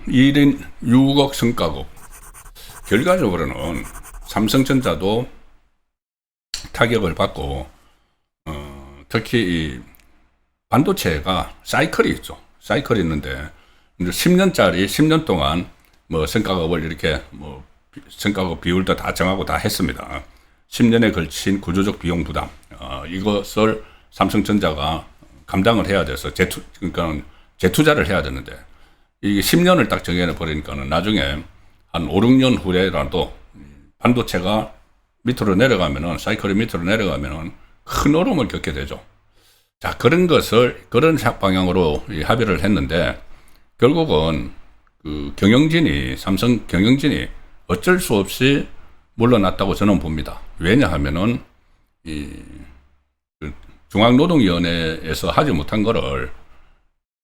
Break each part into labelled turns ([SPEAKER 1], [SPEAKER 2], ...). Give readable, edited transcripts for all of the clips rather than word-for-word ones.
[SPEAKER 1] (1인) 6억 성과급. 결과적으로는 삼성전자도 타격을 받고, 특히 이 반도체가 사이클이 있죠. 사이클이 있는데, 이제 10년짜리 10년 동안 뭐 성과급을 이렇게 뭐 성과급 비율도 다 정하고 다 했습니다. 10년에 걸친 구조적 비용 부담, 이것을 삼성전자가 감당을 해야 돼서 그러니까 재투자를 해야 되는데, 이게 10년을 딱 정해 버리니까는 나중에 한 5, 6년 후에라도 반도체가 밑으로 내려가면은, 사이클이 밑으로 내려가면은 큰 어려움을 겪게 되죠. 자, 그런 방향으로 합의를 했는데, 결국은 그 삼성 경영진이 어쩔 수 없이 물러났다고 저는 봅니다. 왜냐하면은, 중앙노동위원회에서 하지 못한 거를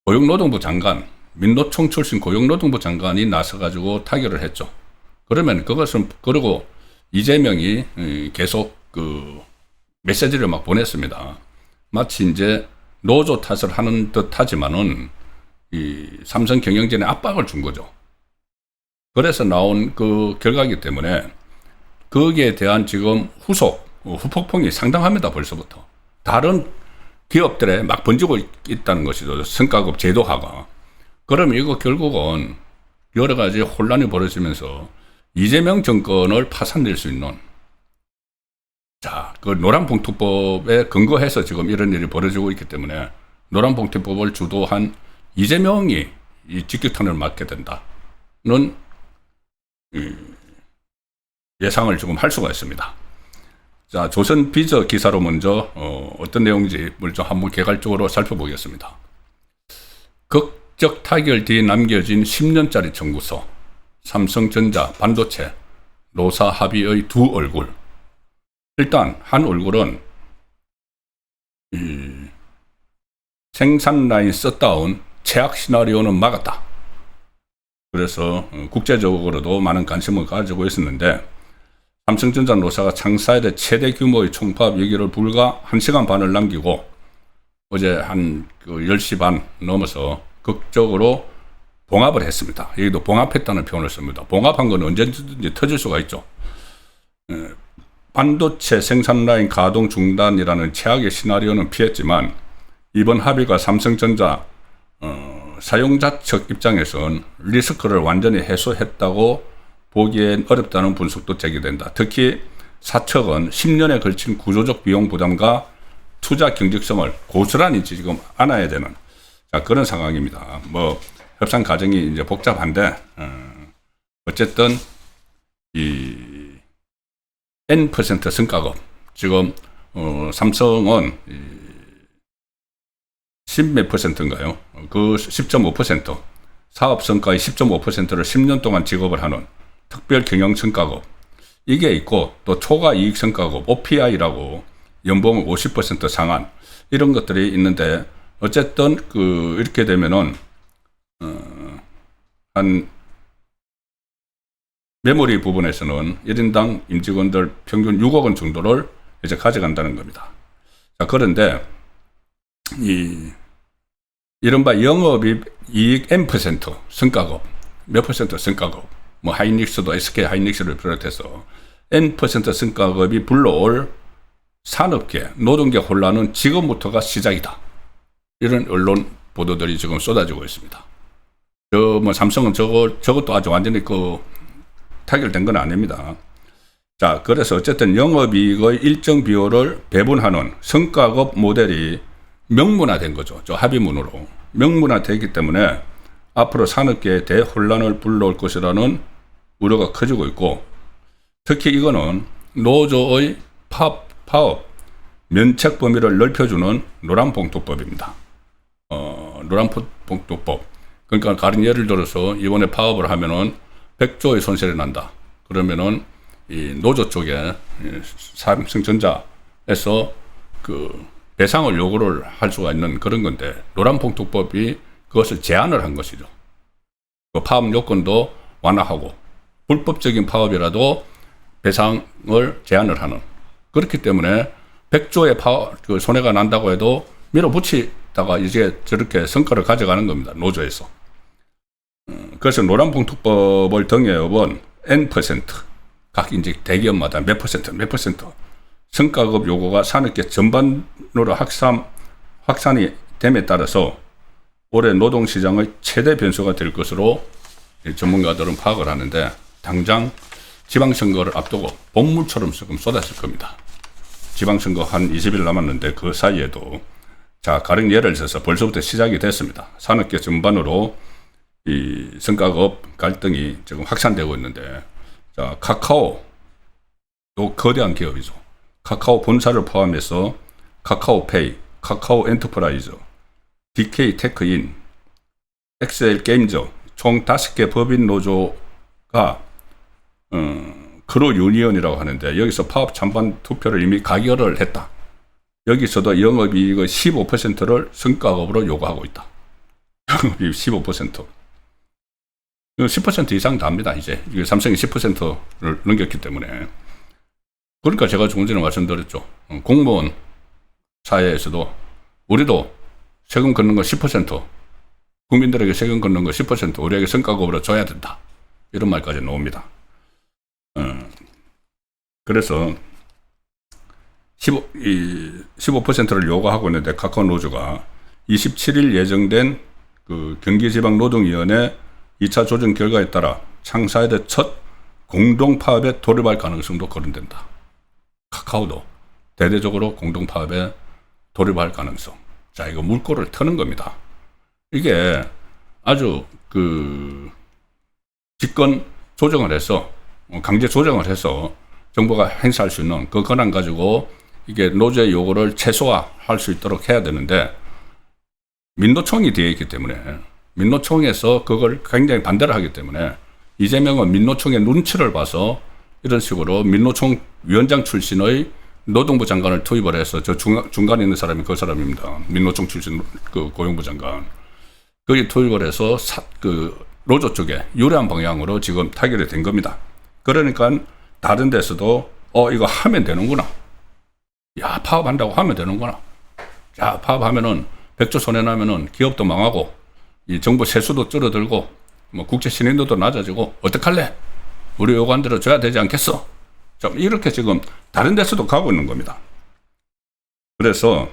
[SPEAKER 1] 고용노동부 장관, 민노총 출신 고용노동부 장관이 나서가지고 타결을 했죠. 그러면 그리고 이재명이 계속 그 메시지를 막 보냈습니다. 마치 이제 노조 탓을 하는 듯 하지만은 이 삼성 경영진에 압박을 준 거죠. 그래서 나온 그 결과이기 때문에 거기에 대한 지금 후폭풍이 상당합니다. 벌써부터. 다른 기업들에 막 번지고 있다는 것이죠. 성과급 제도화가. 그럼 이거 결국은 여러 가지 혼란이 벌어지면서 이재명 정권을 파산낼 수 있는, 자, 그 노란봉투법에 근거해서 지금 이런 일이 벌어지고 있기 때문에 노란봉투법을 주도한 이재명이 이 직격탄을 맞게 된다는 예상을 지금 할 수가 있습니다. 자, 조선비저 기사로 먼저 어떤 내용인지 먼저 한번 개괄적으로 살펴보겠습니다. 극적 타결 뒤에 남겨진 10년짜리 청구서, 삼성전자, 반도체, 노사 합의의 두 얼굴. 일단 한 얼굴은 생산 라인 셧다운 최악 시나리오는 막았다. 그래서 국제적으로도 많은 관심을 가지고 있었는데, 삼성전자 노사가 창사 이래 최대 규모의 총파업 얘기를 불과 1시간 반을 남기고 어제 한 10시 반 넘어서 극적으로 봉합을 했습니다. 여기도 봉합했다는 표현을 씁니다. 봉합한 건 언제든지 터질 수가 있죠. 반도체 생산 라인 가동 중단이라는 최악의 시나리오는 피했지만, 이번 합의가 삼성전자 사용자 측 입장에선 리스크를 완전히 해소했다고 보기엔 어렵다는 분석도 제기된다. 특히 사측은 10년에 걸친 구조적 비용 부담과 투자 경직성을 고스란히 지금 안아야 되는, 자, 그런 상황입니다. 뭐 협상 과정이 이제 복잡한데, 어쨌든 이 N% 성과급, 지금 삼성은 10몇 %인가요? 그 10.5%, 사업 성과의 10.5%를 10년 동안 지급을 하는 특별 경영 성과급, 이게 있고, 또 초과 이익 성과급, OPI라고 연봉 50% 상한, 이런 것들이 있는데, 어쨌든 이렇게 되면은 한 메모리 부분에서는 1인당 임직원들 평균 6억 원 정도를 이제 가져간다는 겁니다. 자, 그런데 이른바 영업이익 N% 성과급, 몇 퍼센트 성과급, 뭐 하이닉스도 SK 하이닉스를 비롯해서 N% 성과급이 불러올 산업계, 노동계 혼란은 지금부터가 시작이다. 이런 언론 보도들이 지금 쏟아지고 있습니다. 뭐 삼성은 저것도 아주 완전히 타결된 건 아닙니다. 자, 그래서 어쨌든 영업이익의 일정 비율을 배분하는 성과급 모델이 명문화된 거죠. 저 합의문으로 명문화되기 때문에 앞으로 산업계에 대혼란을 불러올 것이라는 우려가 커지고 있고, 특히 이거는 노조의 파업 면책 범위를 넓혀주는 노란봉투법입니다. 노란봉투법. 그러니까 다른 예를 들어서 이번에 파업을 하면은 100조의 손실이 난다. 그러면은 이 노조 쪽에 삼성전자에서 배상을 요구를 할 수가 있는 그런 건데, 노란봉투법이 그것을 제한을 한 것이죠. 그 파업 요건도 완화하고 불법적인 파업이라도 배상을 제한을 하는, 그렇기 때문에 100조의 그 손해가 난다고 해도 밀어붙이다가 이제 저렇게 성과를 가져가는 겁니다. 노조에서. 그래서 노란봉투법을 등에업은 N%, 각 이제 대기업마다 몇 퍼센트 성과급 요구가 산업계 전반으로 확산이 됨에 따라서 올해 노동시장의 최대 변수가 될 것으로 전문가들은 파악을 하는데, 당장 지방선거를 앞두고 본물처럼 조금 쏟았을 겁니다. 지방선거 한 20일 남았는데 그 사이에도, 자, 가령 예를 들어서 벌써부터 시작이 됐습니다. 산업계 전반으로 이 성과급 갈등이 지금 확산되고 있는데, 자, 카카오, 또 거대한 기업이죠. 카카오 본사를 포함해서 카카오페이, 카카오 엔터프라이즈, DK 테크인, 엑셀 게임즈 총 5개 법인 노조가 그로 유니언이라고 하는데, 여기서 파업 찬반 투표를 이미 가결을 했다. 여기서도 영업이익의 15%를 성과급으로 요구하고 있다. 영업이익 15%. 10% 이상 답니다. 이제 삼성이 10%를 넘겼기 때문에. 그러니까 제가 조금 전에 말씀드렸죠. 공무원 사회에서도 우리도 세금 걷는 거 10%, 국민들에게 세금 걷는 거 10% 우리에게 성과급으로 줘야 된다. 이런 말까지 나옵니다. 그래서 15%를 요구하고 있는데, 카카오 노조가 27일 예정된 그 경기지방노동위원회 2차 조정 결과에 따라 창사에 첫 공동파업에 돌입할 가능성도 거론된다. 카카오도 대대적으로 공동파업에 돌입할 가능성. 자, 이거 물꼬를 트는 겁니다. 이게 아주 그 집권 조정을 해서, 강제 조정을 해서 정부가 행사할 수 있는 그 권한 가지고 이게 노조의 요구를 최소화할 수 있도록 해야 되는데, 민노총이 되어 있기 때문에, 민노총에서 그걸 굉장히 반대를 하기 때문에, 이재명은 민노총의 눈치를 봐서 이런 식으로 민노총 위원장 출신의 노동부 장관을 투입을 해서, 저 중간에 있는 사람이 그 사람입니다. 민노총 출신 그 고용부 장관. 거기 투입을 해서 그 노조 쪽에 유리한 방향으로 지금 타결이 된 겁니다. 그러니까 다른 데서도 이거 하면 되는구나. 야, 파업한다고 하면 되는구나. 야, 파업하면은 100조 손해나면은 기업도 망하고 이 정부 세수도 줄어들고 뭐 국제 신인도도 낮아지고 어떡할래? 우리 요구한 대로 줘야 되지 않겠어? 좀 이렇게 지금 다른 데서도 가고 있는 겁니다. 그래서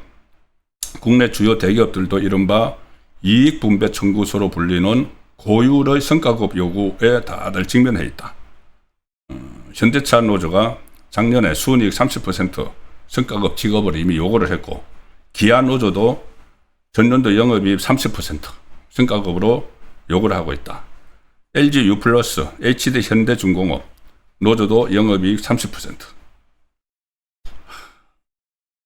[SPEAKER 1] 국내 주요 대기업들도 이른바 이익분배 청구서로 불리는 고율의 성과급 요구에 다들 직면해 있다. 현대차 노조가 작년에 순이익 30% 성과급 지급을 이미 요구를 했고, 기아 노조도 전년도 영업이익 30% 성과급으로 요구를 하고 있다. LG U+, HD 현대중공업 노조도 영업이익 30%.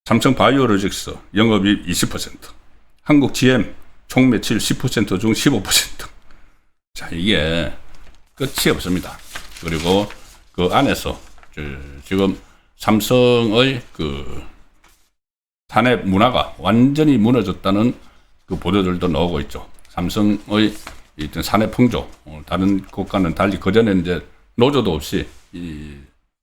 [SPEAKER 1] 삼성 바이오로직스 영업이익 20%. 한국 GM 총 매출 10% 중 15%. 자, 이게 끝이 없습니다. 그리고 그 안에서 지금 삼성의 그 산업 문화가 완전히 무너졌다는 그 보도들도 나오고 있죠. 삼성의 어떤 산업 풍조, 다른 국가는 달리 그전에 이제 노조도 없이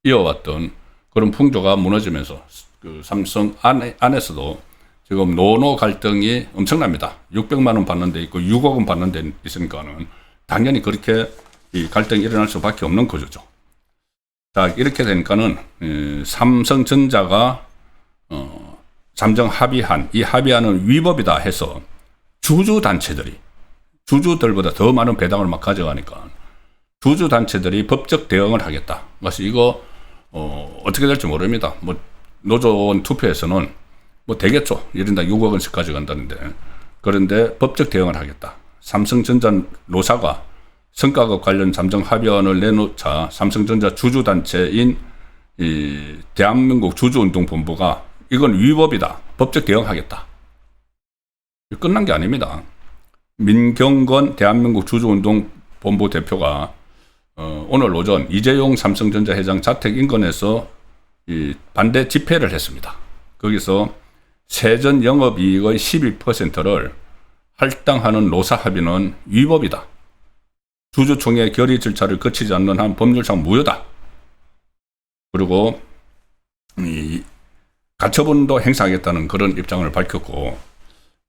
[SPEAKER 1] 이어왔던 그런 풍조가 무너지면서 그 삼성 안에서도 지금 노노 갈등이 엄청납니다. 600만 원 받는 데 있고 6억 원 받는 데 있으니까는 당연히 그렇게 이 갈등이 일어날 수밖에 없는 구조죠. 자, 이렇게 되니까는 삼성전자가 잠정 합의한 이 합의안은 위법이다 해서 주주들보다 더 많은 배당을 막 가져가니까 주주단체들이 법적 대응을 하겠다. 그래서 이거 어떻게 될지 모릅니다. 뭐 노조원 투표에서는 뭐 되겠죠. 1인당 6억 원씩 가져간다는데. 그런데 법적 대응을 하겠다. 삼성전자 노사가 성과급 관련 잠정 합의안을 내놓자 삼성전자 주주단체인 이 대한민국 주주운동본부가 이건 위법이다. 법적 대응하겠다. 끝난 게 아닙니다. 민경건 대한민국 주주운동본부 대표가 오늘 오전 이재용 삼성전자 회장 자택 인근에서 이 반대 집회를 했습니다. 거기서 세전 영업이익의 12%를 할당하는 노사 합의는 위법이다. 주주총회 결의 절차를 거치지 않는 한 법률상 무효다. 그리고 이 가처분도 행사하겠다는 그런 입장을 밝혔고,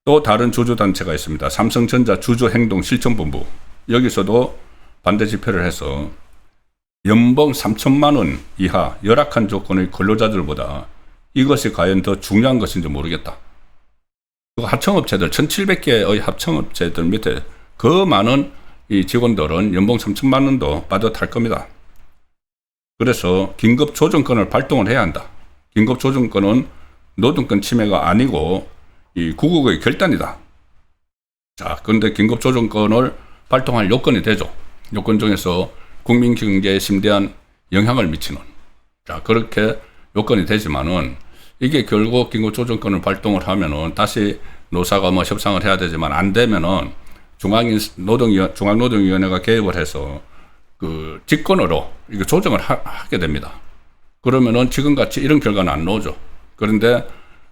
[SPEAKER 1] 또 다른 주주단체가 있습니다. 삼성전자 주주행동실천본부. 여기서도 반대 집회를 해서 연봉 3천만 원 이하 열악한 조건의 근로자들보다 이것이 과연 더 중요한 것인지 모르겠다. 그 하청업체들 1700개의 합청업체들 밑에 그 많은 이 직원들은 연봉 3천만 원도 빠듯할 겁니다. 그래서 긴급조정권을 발동을 해야 한다. 긴급조정권은 노동권 침해가 아니고 이 구국의 결단이다. 자, 그런데 긴급조정권을 발동할 요건이 되죠. 요건 중에서 국민 경제에 심대한 영향을 미치는. 자, 그렇게 요건이 되지만은 이게 결국 긴급조정권을 발동을 하면은 다시 노사가 뭐 협상을 해야 되지만 안 되면은 중앙노동위원회가 개입을 해서 그 직권으로 이거 조정을 하게 됩니다. 그러면은 지금같이 이런 결과는 안 나오죠. 그런데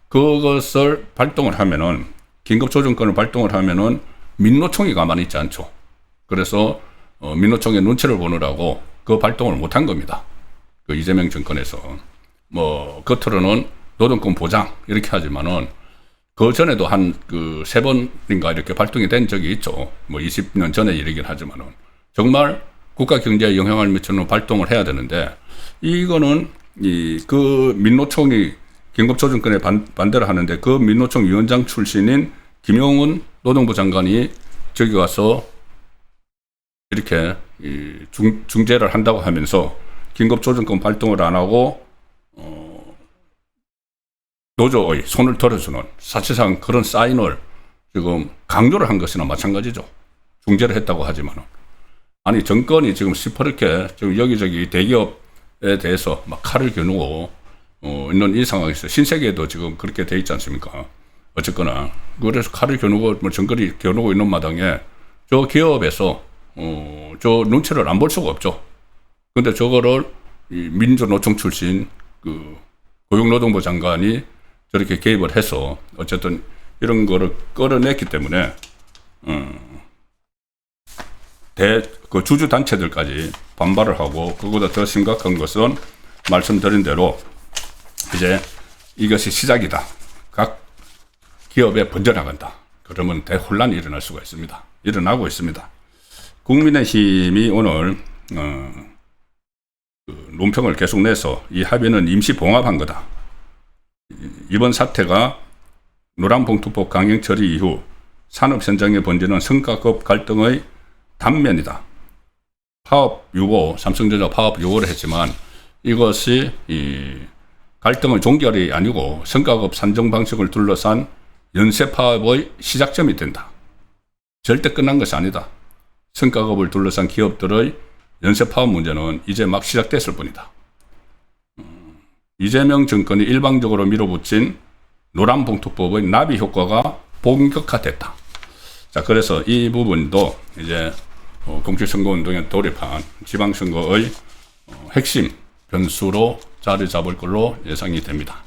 [SPEAKER 1] 그것을 발동을 하면은 긴급조정권을 발동을 하면은 민노총이 가만히 있지 않죠. 그래서 민노총의 눈치를 보느라고 그 발동을 못한 겁니다. 그 이재명 정권에서 뭐 겉으로는 노동권 보장 이렇게 하지만은 그 전에도 한 그 3번인가 이렇게 발동이 된 적이 있죠. 뭐 20년 전에 일이긴 하지만은 정말 국가 경제에 영향을 미치는 발동을 해야 되는데 이거는 그 민노총이 긴급조정권에 반대를 하는데 그 민노총 위원장 출신인 김용훈 노동부 장관이 저기 와서 이렇게 중재를 한다고 하면서 긴급조정권 발동을 안 하고 노조의 손을 들어주는 사실상 그런 사인을 지금 강조를 한 것이나 마찬가지죠. 중재를 했다고 하지만은. 아니, 정권이 지금 시퍼렇게 지금 여기저기 대기업에 대해서 막 칼을 겨누고 있는 이 상황에서 신세계에도 지금 그렇게 돼 있지 않습니까? 어쨌거나 그래서 칼을 겨누고 뭐 정권이 겨누고 있는 마당에 저 기업에서 저 눈치를 안 볼 수가 없죠. 근데 저거를 이 민주노총 출신 그 고용노동부 장관이 저렇게 개입을 해서 어쨌든 이런 거를 끌어냈기 때문에 그 주주단체들까지 반발을 하고 그보다 더 심각한 것은 말씀드린 대로 이제 이것이 시작이다. 각 기업에 번져나간다. 그러면 대혼란이 일어날 수가 있습니다. 일어나고 있습니다. 국민의힘이 오늘 그 논평을 계속 내서 이 합의는 임시 봉합한 거다. 이번 사태가 노란봉투법 강행 처리 이후 산업 현장에 번지는 성과급 갈등의 단면이다. 파업 유고, 삼성전자 파업 유고를 했지만 이것이 이 갈등의 종결이 아니고 성과급 산정 방식을 둘러싼 연쇄 파업의 시작점이 된다. 절대 끝난 것이 아니다. 성과급을 둘러싼 기업들의 연쇄 파업 문제는 이제 막 시작됐을 뿐이다. 이재명 정권이 일방적으로 밀어붙인 노란봉투법의 나비 효과가 본격화됐다. 자, 그래서 이 부분도 이제 공직선거운동에 돌입한 지방선거의 핵심 변수로 자리 잡을 걸로 예상이 됩니다.